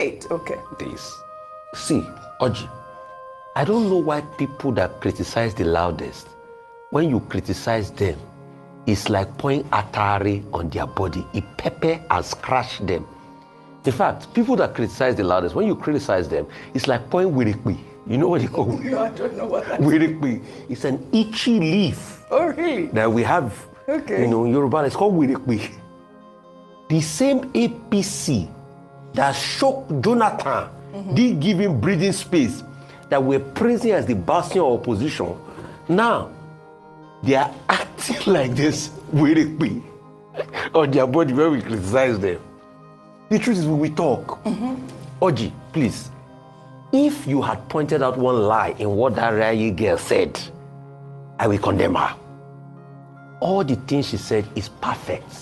Okay. This. See, Oji, I don't know why people that criticize the loudest, when you criticize them, it's like pouring atari on their body. It pepper and scratch them. In fact, people that criticize the loudest, when you criticize them, it's like pouring wirikwi. You know what you call it? No, I don't know what that is. Wirikwi. It's an itchy leaf. Oh, really? That we have, Okay. in Yoruba, it's called wirikwi. The same APC that shocked Jonathan, did give him breathing space, that we're praising as the bastion of opposition. Now, they are acting like this wirikwi on their body when we criticize them. The truth is, when we talk, Oji, please, if you had pointed out one lie in what that Rayi girl said, I will condemn her. All the things she said is perfect.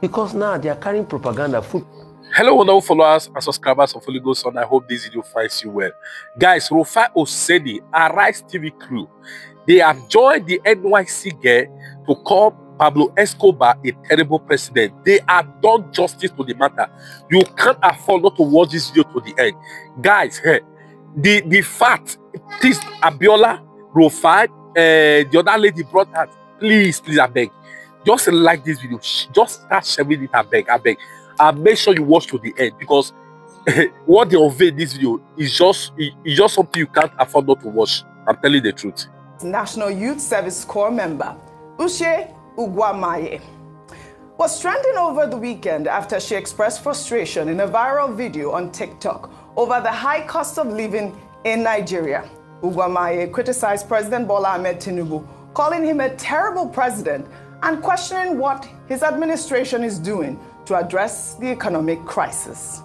Because now they are carrying propaganda. Hello, wonderful followers and subscribers of Holy Ghost, and I hope this video finds you well. Guys, Rufai Oseni, AriseTv crew, they have joined the NYSC girl to call Pablo Escobar a terrible president. They have done justice to the matter. You can't afford not to watch this video to the end. Guys, the fact, please, Abiola, Rufai, the other lady brought that. Please, I beg. Just like this video. Just start sharing it, I beg. And make sure you watch to the end, because what they unveil in this video is just something you can't afford not to watch. I'm telling the truth. National Youth Service Corps member Uche Ugwamaye was trending over the weekend after she expressed frustration in a viral video on TikTok over the high cost of living in Nigeria. Ugwamaye criticized President Bola Ahmed Tinubu, calling him a terrible president and questioning what his administration is doing to address the economic crisis.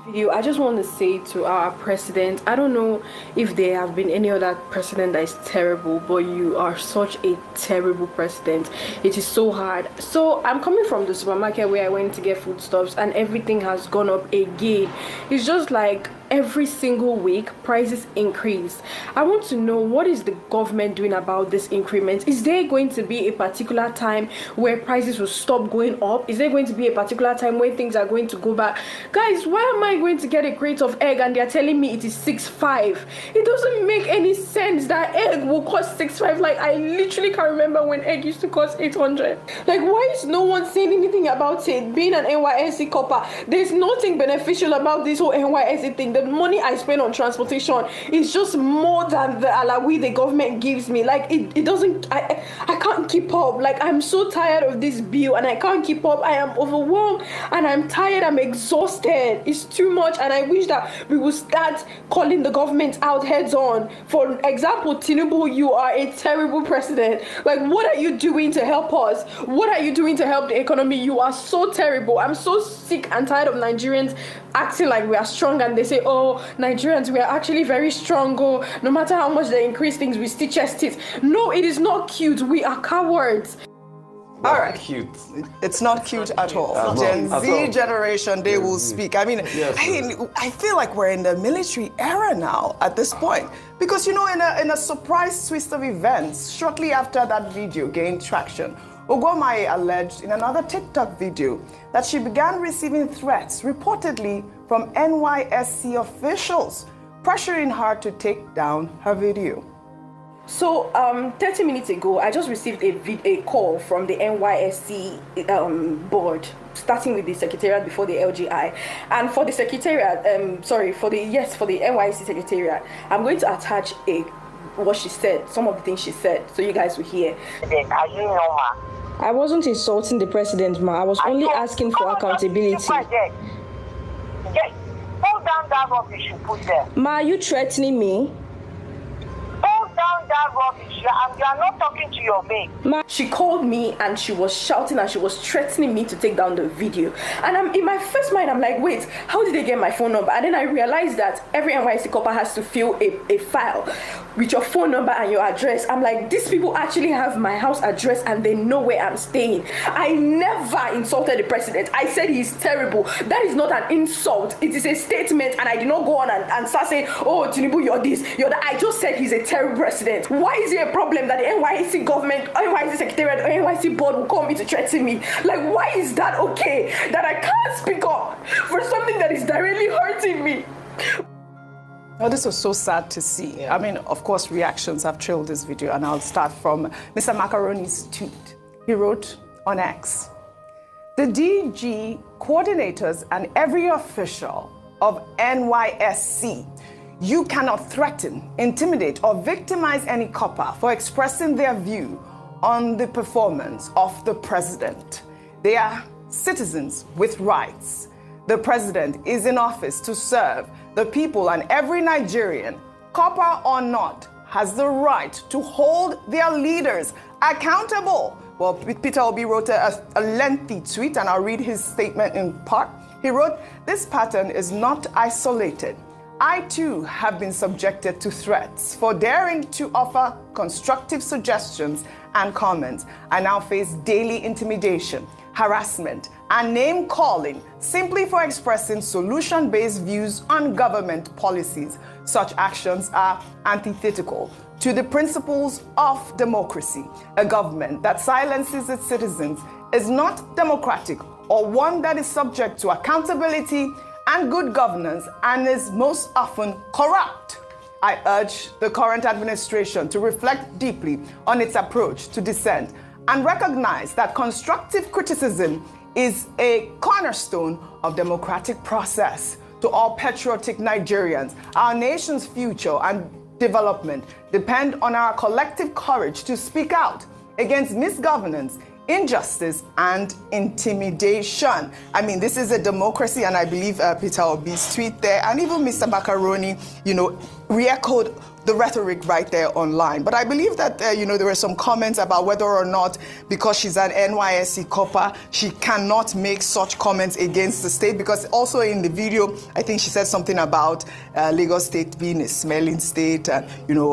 Video, I just want to say to our president, I don't know if there have been any other president that is terrible, but you are such a terrible president. It is so hard. So I'm coming from the supermarket where I went to get foodstuffs, and everything has gone up again. It's just like every single week prices increase. I want to know, what is the government doing about this increment? Is there going to be a particular time where prices will stop going up? Is there going to be a particular time where things are going to go back? Guys, why am I going to get a crate of egg and they're telling me it is 6.5? It doesn't make any sense that egg will cost 6.5. Like, I literally can't remember when egg used to cost 800. Like, why is no one saying anything about it? Being an NYSC copper, there's nothing beneficial about this whole NYSC thing. The money I spend on transportation is just more than the alawi the government gives me. Like, it doesn't, I can't keep up. Like, I'm so tired of this bill and I can't keep up. I am overwhelmed and I'm tired. I'm exhausted. It's too much, and I wish that we would start calling the government out heads on. For example, Tinubu, you are a terrible president. Like, what are you doing to help us? What are you doing to help the economy? You are so terrible. I'm so sick and tired of Nigerians acting like we are strong, and they say, oh, Nigerians, we are actually very strong. Oh, no matter how much they increase things, we still chest it. No, it is not cute. We are cowards. All right, cute. It's not cute at all. Gen Z generation, they will speak. I mean, I feel like we're in the military era now at this point, because you know, in a surprise twist of events, shortly after that video gained traction, Ugwamaye alleged in another TikTok video that she began receiving threats, reportedly from NYSC officials, pressuring her to take down her video. So 30 minutes ago, I just received a call from the NYSC board, starting with the secretariat before the LGI. And for the secretariat, for the NYSC secretariat, I'm going to attach what she said, some of the things she said, so you guys will hear. Are you normal? I wasn't insulting the president, ma. I was only asking for accountability. Yes. Hold down that rubbish you put there. Ma, are you threatening me? Hold down that rubbish. You are not talking to your mate. She called me and she was shouting and she was threatening me to take down the video. And in my first mind, I'm like, wait, how did they get my phone number? And then I realized that every NYSC copper has to fill a file with your phone number and your address. I'm like, these people actually have my house address and they know where I'm staying. I never insulted the president. I said he's terrible. That is not an insult. It is a statement, and I did not go on and start saying, oh, Tinubu, you're this, you're that. I just said he's a terrible president. president. Why is it a problem that the NYSC government, NYSC secretariat, or NYSC board will call me to threaten me? Like, why is that okay? That I can't speak up for something that is directly hurting me? Oh, this was so sad to see. I mean, of course, reactions have trailed this video, and I'll start from Mr. Macaroni's tweet. He wrote on X, "The DG coordinators and every official of NYSC, you cannot threaten, intimidate, or victimize any copper for expressing their view on the performance of the president. They are citizens with rights. The president is in office to serve the people, and every Nigerian, copper or not, has the right to hold their leaders accountable." Well, Peter Obi wrote a lengthy tweet, and I'll read his statement in part. He wrote, "This pattern is not isolated. I too have been subjected to threats for daring to offer constructive suggestions and comments. I now face daily intimidation, harassment, and name-calling simply for expressing solution-based views on government policies. Such actions are antithetical to the principles of democracy. A government that silences its citizens is not democratic, or one that is subject to accountability and good governance, and is most often corrupt. I urge the current administration to reflect deeply on its approach to dissent and recognize that constructive criticism is a cornerstone of democratic process. To all patriotic Nigerians, our nation's future and development depend on our collective courage to speak out against misgovernance, injustice, and intimidation." I mean, this is a democracy, and I believe Peter Obi's tweet there, and even Mr. Macaroni, re-echoed the rhetoric right there online. But I believe that, there were some comments about whether or not, because she's an NYSC copper, she cannot make such comments against the state, because also in the video, I think she said something about Lagos State being a smelling state. And,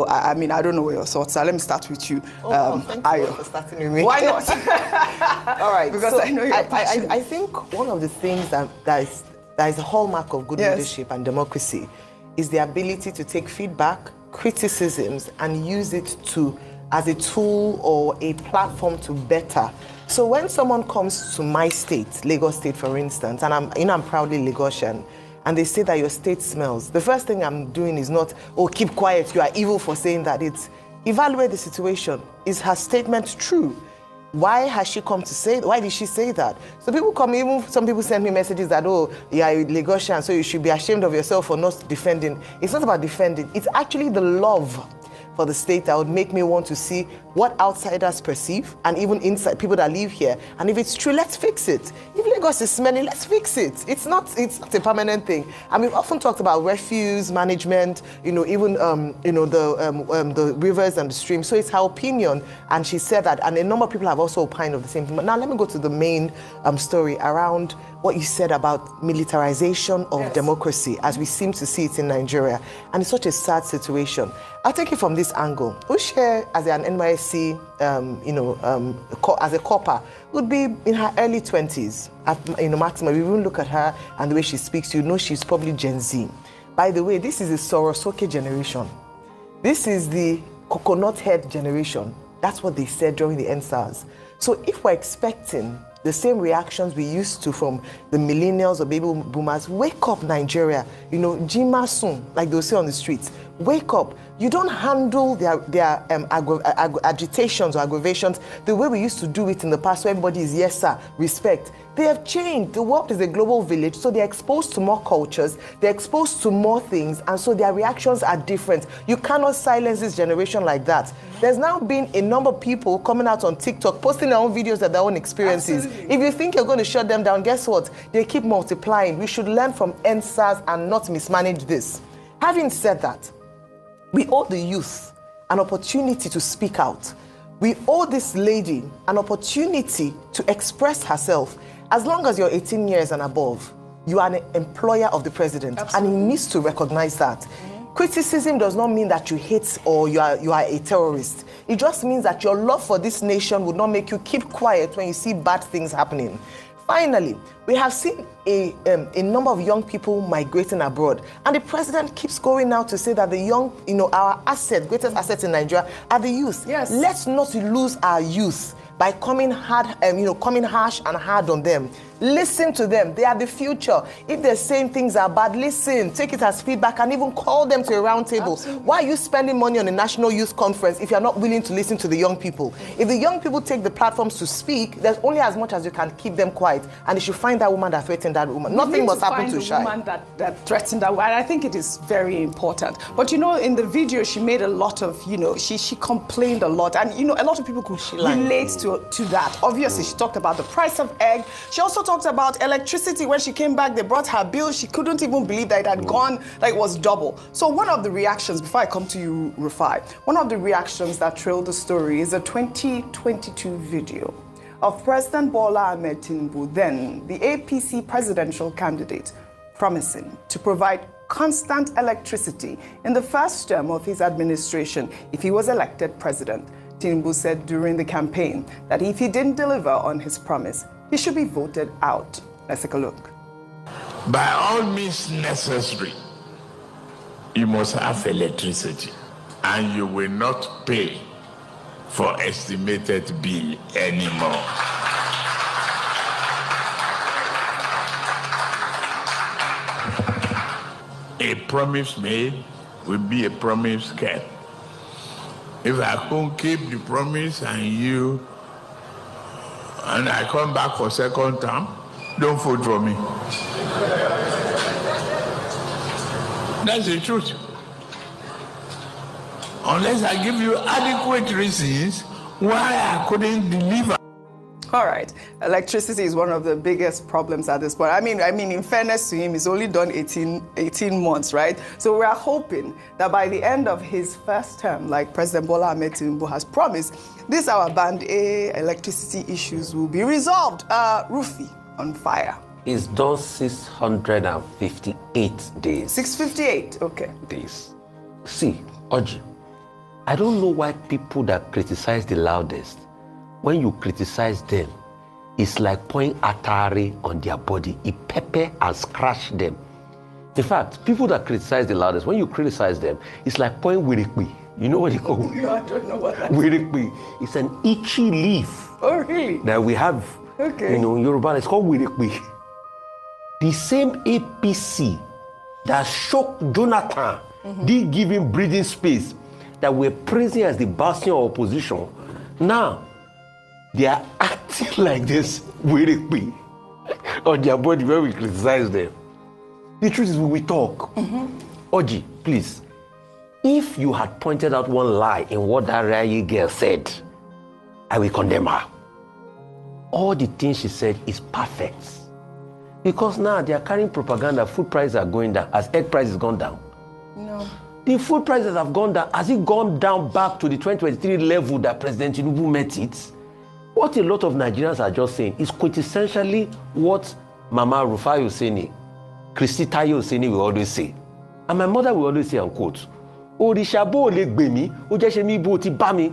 I mean, I don't know what your thoughts are. Let me start with you. Thank you for starting with me. Why not? All right. Because so I know you're passionate. I think one of the things that is a hallmark of good leadership and democracy is the ability to take feedback, criticisms, and use it as a tool or a platform to better. So when someone comes to my state, Lagos State, for instance, and I'm proudly Lagosian, and they say that your state smells, the first thing I'm doing is not, "Oh, keep quiet, you are evil for saying that." It's evaluate the situation. Is her statement true? Why has she come to say? Why did she say that? So people come, even some people send me messages that, "Oh, you are a Lagosian, so you should be ashamed of yourself for not defending." It's not about defending. It's actually the love for the state that would make me want to see what outsiders perceive, and even inside people that live here. And if it's true, let's fix it. If Lagos is smelling, let's fix it. It's not a permanent thing. And we've often talked about refuse management, even the rivers and the streams. So it's her opinion, and she said that, and a number of people have also opined of the same thing. But now let me go to the main story around what you said about militarization of democracy, as we seem to see it in Nigeria. And it's such a sad situation. I'll take it from this angle. Ushe, as an NYSC, as a copper, would be in her early 20s, maximum. If you even look at her and the way she speaks, she's probably Gen Z. By the way, this is the Sorosoke generation. This is the coconut head generation. That's what they said during the NSAS. So if we're expecting the same reactions we used to from the millennials or baby boomers, wake up, Nigeria. Jima soon, like they'll say on the streets. Wake up. You don't handle their agitations or aggravations the way we used to do it in the past, where everybody is yes, sir, respect. They have changed. The world is a global village, so they're exposed to more cultures, they're exposed to more things, and so their reactions are different. You cannot silence this generation like that. There's now been a number of people coming out on TikTok, posting their own videos of their own experiences. Absolutely. If you think you're going to shut them down, guess what? They keep multiplying. We should learn from NSAS and not mismanage this. Having said that, we owe the youth an opportunity to speak out. We owe this lady an opportunity to express herself. As long as you're 18 years and above, you are an employer of the president. Absolutely. And he needs to recognize that. Mm-hmm. Criticism does not mean that you hate or you are a terrorist. It just means that your love for this nation would not make you keep quiet when you see bad things happening. Finally, we have seen a number of young people migrating abroad, and the president keeps going now to say that the young, our asset, greatest assets in Nigeria are the youth. Yes. Let's not lose our youth by coming hard, coming harsh and hard on them. Listen to them. They are the future. If they're saying things are bad, listen, take it as feedback, and even call them to a round table. Absolutely. Why are you spending money on a national youth conference if you're not willing to listen to the young people? If the young people take the platforms to speak, there's only as much as you can keep them quiet, and you should find that woman that threatened that woman. Nothing must happen to Shai. Woman that threatened that woman. I think it is very important. But in the video, she made a lot of, she complained a lot, and a lot of people could relate to that. Obviously, she talked about the price of egg. She also talked about electricity. When she came back, they brought her bill. She couldn't even believe that it had gone, like it was double. So one of the reactions, before I come to you, Rufai, one of the reactions that trailed the story is a 2022 video of President Bola Ahmed Tinubu, then the APC presidential candidate, promising to provide constant electricity in the first term of his administration if he was elected president. Tinubu said during the campaign that if he didn't deliver on his promise, he should be voted out. Let's take a look. By all means necessary, you must have electricity, and you will not pay for estimated bill anymore. A promise made will be a promise kept. If I can't keep the promise and I come back for second term, don't vote for me. That's the truth. Unless I give you adequate reasons why I couldn't deliver. All right. Electricity is one of the biggest problems at this point. I mean, in fairness to him, he's only done 18 months, right? So we are hoping that by the end of his first term, like President Bola Ahmed Tinubu has promised, this our Band A electricity issues will be resolved. Rufai on fire. It's done 658 days. 658, okay. Days. See, Oji, I don't know why people that criticize the loudest, when you criticize them, it's like pouring atari on their body. It pepper and scratch them. In fact, people that criticize the loudest, when you criticize them, it's like pouring wirikwi. You know what you call it? I don't know what that is. Wirikwi. It's an itchy leaf. Oh, really? That we have, Okay. in Yoruba, it's called wirikwi. The same APC that shook Jonathan, did give him breathing space, that we're praising as the bastion of opposition, now they are acting like this wirikwi on their body when we criticize them. The truth is when we talk. Oji, please, if you had pointed out one lie in what that Raya girl said, I will condemn her. All the things she said is perfect. Because now they are carrying propaganda, food prices are going down, as egg prices gone down. No. The food prices have gone down. Has it gone down back to the 2023 level that President Tinubu met it? What a lot of Nigerians are just saying is quintessentially what Mama Rufai Oseni, Christy Tayo Oseni will always say. And my mother will always say, and quote, Orisha bo le gbe mi, o je se mi bo ti ba mi.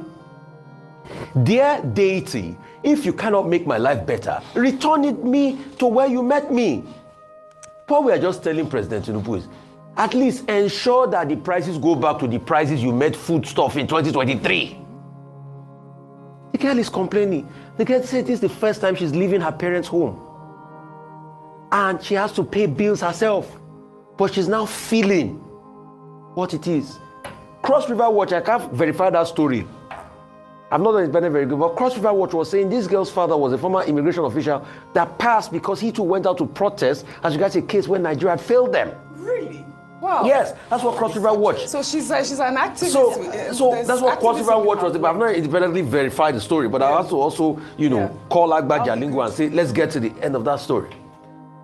Dear deity, if you cannot make my life better, return it me to where you met me. What we are just telling President Tinubu is, at least ensure that the prices go back to the prices you met food stuff in 2023. The girl is complaining. The girl said this is the first time she's leaving her parents' home. And she has to pay bills herself. But she's now feeling what it is. Cross River Watch, I can't verify that story. I'm not very good, but Cross River Watch was saying this girl's father was a former immigration official that passed because he too went out to protest as regards a case where Nigeria had failed them. Really? Wow. Yes, that's what Cross River Watch. So she's an activist. So that's what Cross River Watch was. But I've not independently verified the story, but I have to also, call Agba Jalingo and say, let's get to the end of that story.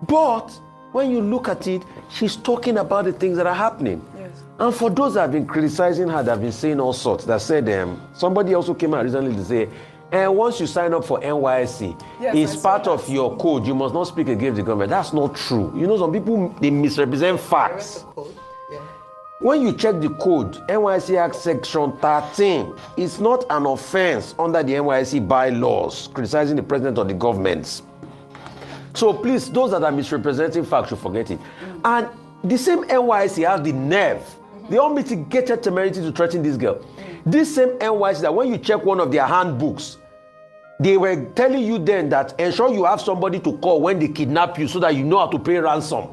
But when you look at it, she's talking about the things that are happening. Yes. And for those that have been criticizing her, that have been saying all sorts, that said, somebody also came out recently to say, once you sign up for NYSC, it's part of your code. You must not speak against the government. That's not true. Some people, they misrepresent facts. When you check the code, NYSC Act Section 13, it's not an offense under the NYSC bylaws criticizing the president or the government. So please, those that are misrepresenting facts should forget it. And the same NYSC has the nerve, the unmitigated temerity to threaten this girl. This same NYSC that when you check one of their handbooks, they were telling you then that ensure you have somebody to call when they kidnap you so that you know how to pay ransom.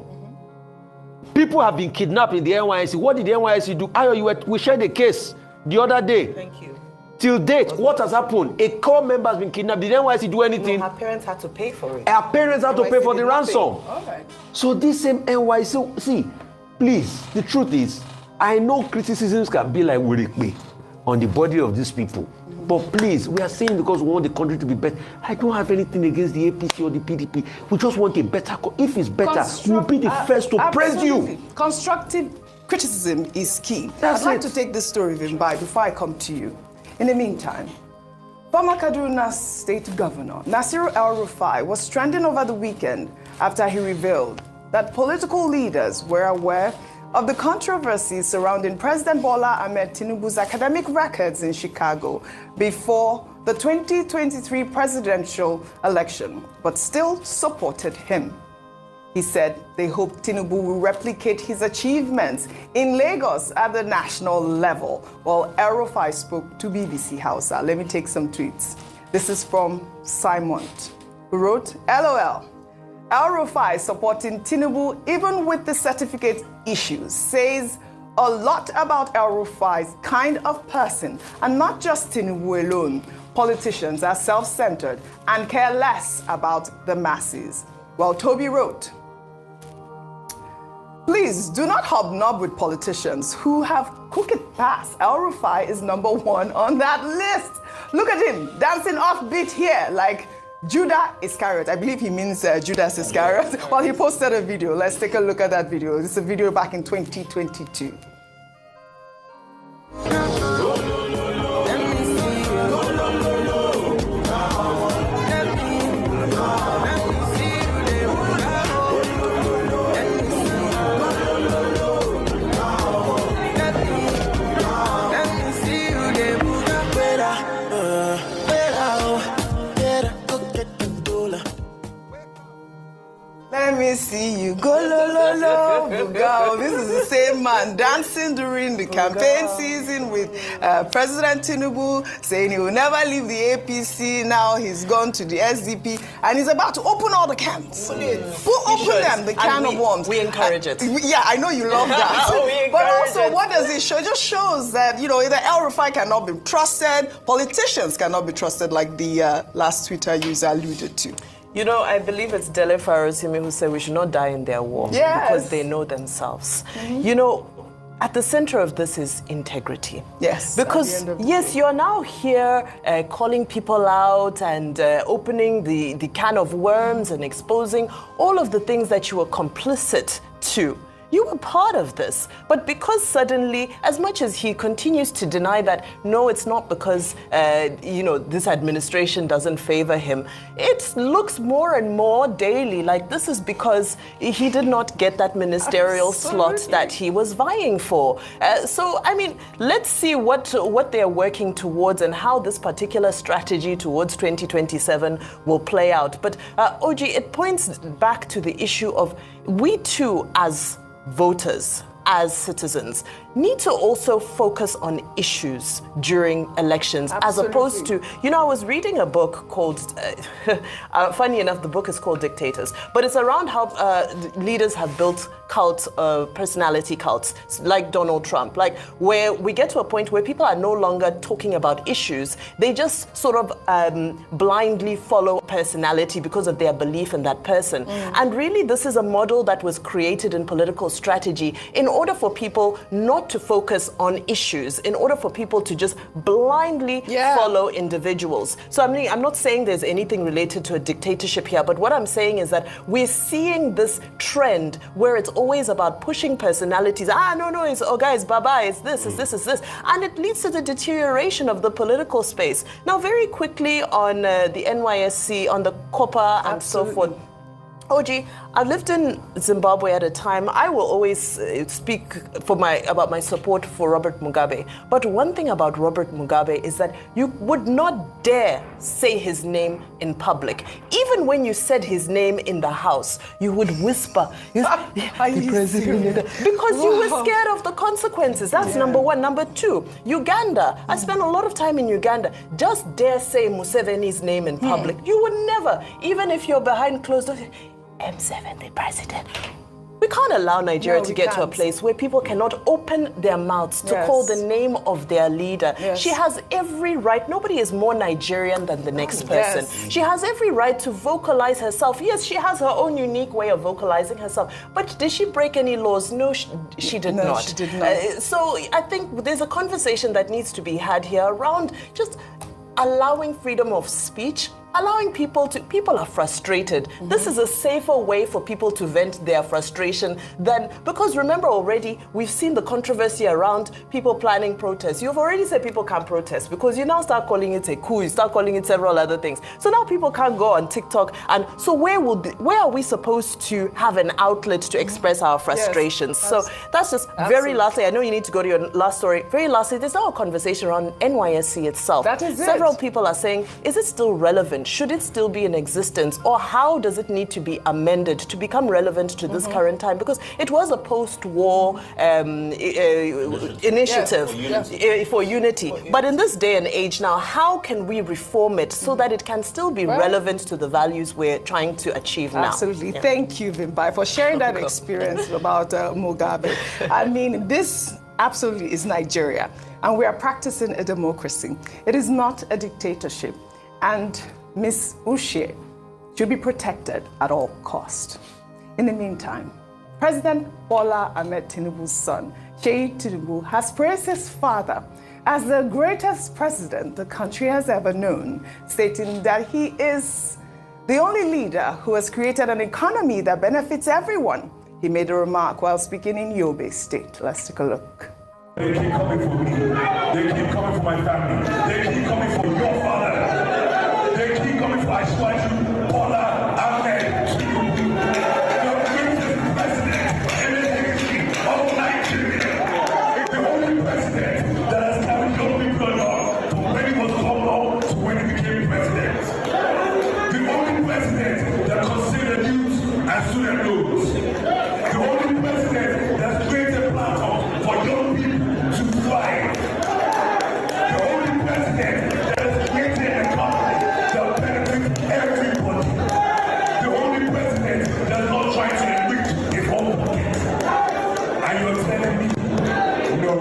People have been kidnapped in the NYSC. What did the NYSC do? Ayo, we shared a case the other day. Thank you. Till date, what has happened? A core member has been kidnapped. Did the NYSC do anything? No, her parents had to pay for it. Her parents had to pay for the ransom. All right. So this same NYSC, see, please, the truth is, I know criticisms can be like Wirikbe on the body of these people. But please, we are saying because we want the country to be better. I don't have anything against the APC or the PDP. We just want a better. If it's better, we'll be the first to praise you. Constructive criticism is key. That's I'd like it. to take this story, Vimbai, before I come to you. In the meantime, former Kaduna State Governor Nasiru El-Rufai was trending over the weekend after he revealed that political leaders were aware of the controversy surrounding President Bola Ahmed Tinubu's academic records in Chicago before the 2023 presidential election, but still supported him. He said they hope Tinubu will replicate his achievements in Lagos at the national level. While El-Rufai spoke to BBC Hausa. Let me take some tweets. This is from Simon, who wrote, LOL. El-Rufai supporting Tinubu even with the certificate issues says a lot about El-Rufai's kind of person, and not just Tinubu alone. Politicians are self-centered and care less about the masses. While Toby wrote, please do not hobnob with politicians who have crooked past. El-Rufai is #1 on that list. Look at him dancing offbeat here like Judah Iscariot. I believe he means Judas Iscariot. Well, he posted a video. Let's take a look at that video. This is a video back in 2022. Let me see you go, lo, lo, lo, Bugao. This is the same man dancing during the campaign season with President Tinubu, saying he will never leave the APC. Now he's gone to the SDP, and he's about to open all the cans. Who open them? The can of worms. We encourage it. Yeah, I know you love that. But also, what does it show? It just shows that, you know, either El-Rufai cannot be trusted, politicians cannot be trusted, like the last Twitter user alluded to. You know, I believe it's Dele Farosimi who said we should not die in their war because they know themselves. You know, at the center of this is integrity. Yes. Because, yes, you're now here calling people out and opening the can of worms and exposing all of the things that you were complicit to. You were part of this, but because suddenly, as much as he continues to deny that, no, it's not because, you know, this administration doesn't favor him, it looks more and more daily like this is because he did not get that ministerial slot that he was vying for. So, I mean, let's see what they're working towards and how this particular strategy towards 2027 will play out. But, Oji, it points back to the issue of we too, as voters, as citizens, need to also focus on issues during elections. Absolutely. As opposed to, you know, I was reading a book called, funny enough, the book is called Dictators, but it's around how leaders have built cults, personality cults, like Donald Trump, like where we get to a point where people are no longer talking about issues, they just sort of blindly follow personality because of their belief in that person. And really, this is a model that was created in political strategy in order for people not to focus on issues, in order for people to just blindly follow individuals. So I'm not saying there's anything related to a dictatorship here, but what I'm saying is that we're seeing this trend where it's always about pushing personalities. No, it's guys, Baba, it's this, it's this, it's this. And it leads to the deterioration of the political space. Now, very quickly on the NYSC, on the COPA and so forth, Oji, I lived in Zimbabwe at a time. I will always speak about my support for Robert Mugabe. But one thing about Robert Mugabe is that you would not dare say his name in public. Even when you said his name in the house, you would whisper, the president, because you were scared of the consequences. That's number one. Number two, Uganda. I spent a lot of time in Uganda. Just dare say Museveni's name in public. You would never, even if you're behind closed doors. M7, the president. We can't allow Nigeria to get to a place where people cannot open their mouths to call the name of their leader. She has every right. Nobody is more Nigerian than the next person. She has every right to vocalize herself. Yes, she has her own unique way of vocalizing herself. But did she break any laws? No, she did not. She did not. So I think there's a conversation that needs to be had here around just allowing freedom of speech, allowing people are frustrated. This is a safer way for people to vent their frustration than, because remember already, we've seen the controversy around people planning protests. You've already said people can't protest because you now start calling it a coup, you start calling it several other things. So now people can't go on TikTok. And so where are we supposed to have an outlet to express our frustrations? So that's just very lastly, I know you need to go to your last story. Very lastly, there's now a conversation around NYSC itself. That is Several people are saying, is it still relevant? Should it still be in existence? Or how does it need to be amended to become relevant to this current time? Because it was a post-war initiative for unity. But in this day and age now, how can we reform it so that it can still be relevant to the values we're trying to achieve now? Absolutely. Thank you, Vimbai, for sharing that experience about Mugabe. I mean, this absolutely is Nigeria, and we are practicing a democracy. It is not a dictatorship. And Ms. Uche should be protected at all costs. In the meantime, President Bola Ahmed Tinubu's son, Sheikh Tinubu, has praised his father as the greatest president the country has ever known, stating that he is the only leader who has created an economy that benefits everyone. He made a remark while speaking in Yobe State. Let's take a look. They keep coming for me. They keep coming for my family. They keep coming for your father. They keep coming for Ashwaju, Bola Ahmed Tinubu, the greatest president in the history of Nigeria. The only president that has carried young people along from when he was humble to when he became president. The only president that considered youth as student loans. The only president that created a platform for young people to thrive. The only president that has created an economy that benefits everybody. The only president that is not trying to enrich his own pocket. And you're telling me, no.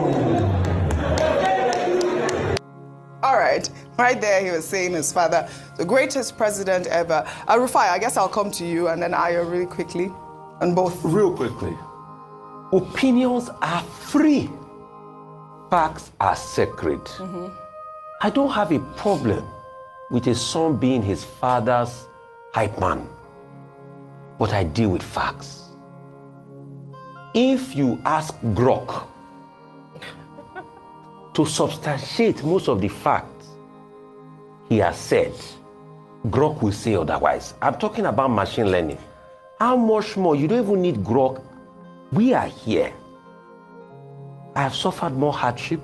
All right. Right there, he was saying his father, the greatest president ever. El-Rufai, I guess I'll come to you, and then Ayo really quickly on both. Real quickly. Opinions are free. Facts are sacred. I don't have a problem with a son being his father's hype man, but I deal with facts. If you ask Grok to substantiate most of the facts he has said, Grok will say otherwise. I'm talking about machine learning. How much more? You don't even need Grok. We are here. I have suffered more hardship.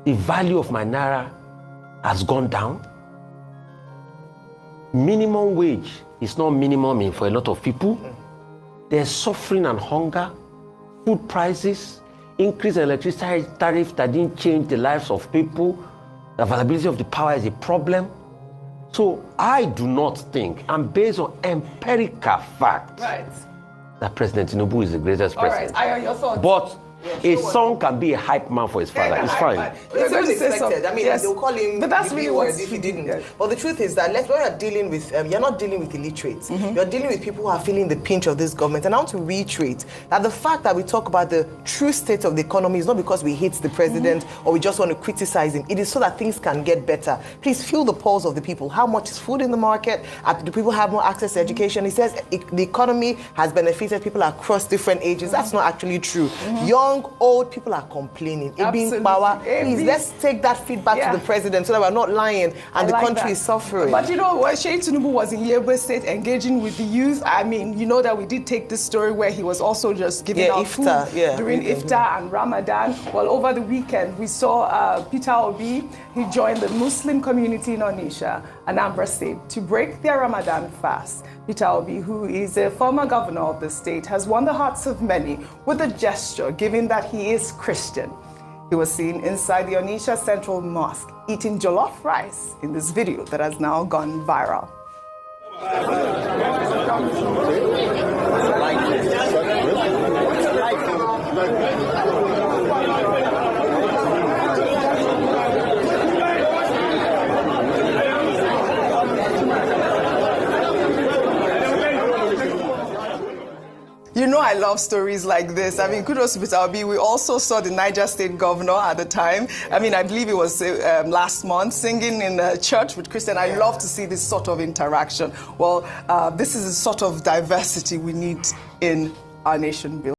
The value of my naira has gone down. Minimum wage is not minimum for a lot of people. There's suffering and hunger, food prices, increase in electricity tariff that didn't change the lives of people. The availability of the power is a problem. So I do not think, and based on empirical facts, that President Tinubu is the greatest president. All right, your thoughts. But a son can be a hype man for his father. It's fine. It's unexpected. I mean, they'll call him but that's really what if he didn't. But the truth is that when you're dealing with, you're not dealing with illiterates. You're dealing with people who are feeling the pinch of this government. And I want to reiterate that the fact that we talk about the true state of the economy is not because we hate the president or we just want to criticize him. It is so that things can get better. Please feel the pulse of the people. How much is food in the market? Do people have more access to education? He says the economy has benefited people across different ages. That's not actually true. Young young, old people are complaining. Absolutely. Please, let's take that feedback to the president so that we're not lying and the country is suffering. But you know, when Sheikh Tinubu was in Yobe State engaging with the youth, I mean, you know that we did take this story where he was also just giving out iftar, food during iftar and Ramadan. Well, over the weekend, we saw Peter Obi. He joined the Muslim community in Onitsha, Anambra State, to break their Ramadan fast. Peter Obi, who is a former governor of the state, has won the hearts of many with a gesture, given that he is Christian. He was seen inside the Onitsha Central Mosque eating jollof rice in this video that has now gone viral. You know I love stories like this. I mean, kudos to Peter Obi. We also saw the Niger State governor at the time. I mean, I believe it was last month, singing in a church with Christian. I love to see this sort of interaction. Well, this is a sort of diversity we need in our nation building.